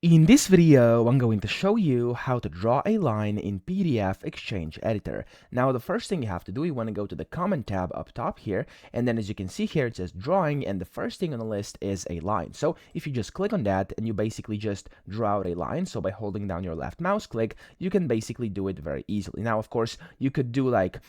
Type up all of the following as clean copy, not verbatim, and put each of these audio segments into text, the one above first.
In this video, I'm going to show you how to draw a line in PDF XChange Editor. Now, the first thing you have to do, you want to go to the comment tab up top here, and then as you can see here, it says drawing, and the first thing on the list is a line. So if you just click on that, and you basically just draw out a line, so by holding down your left mouse click, you can basically do it very easily. Now, of course, you could do like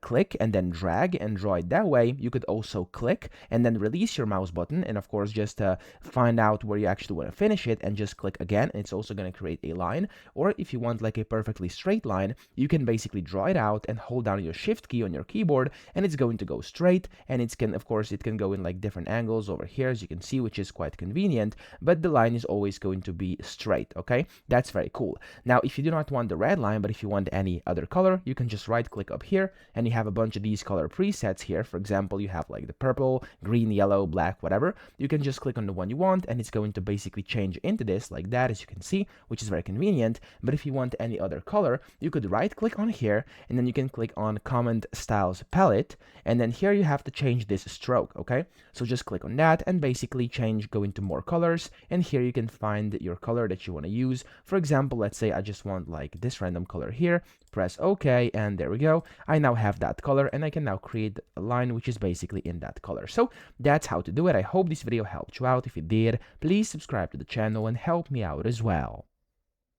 click and then drag and draw it that way. You could also click and then release your mouse button, and of course, just find out where you actually want to finish it, and just click again, and it's also going to create a line. Or if you want like a perfectly straight line, you can basically draw it out and hold down your shift key on your keyboard, and it's going to go straight. And it can, of course, it can go in like different angles over here, as you can see, which is quite convenient, but the line is always going to be straight. Okay, that's very cool. Now, if you do not want the red line, but if you want any other color, you can just right click up here, and you have a bunch of these color presets here. For example, you have like the purple, green, yellow, black, whatever. You can just click on the one you want, and it's going to basically change into this like that, as you can see, which is very convenient. But if you want any other color, you could right click on here, and then you can click on Command Styles Palette, and then here you have to change this stroke. Okay, so just click on that and basically go into more colors, and here you can find your color that you want to use. For example, let's say I just want like this random color here, press OK, and there we go. I now have that color, and I can now create a line which is basically in that color. So that's how to do it. I hope this video helped you out. If it did, please subscribe to the channel and help me out as well.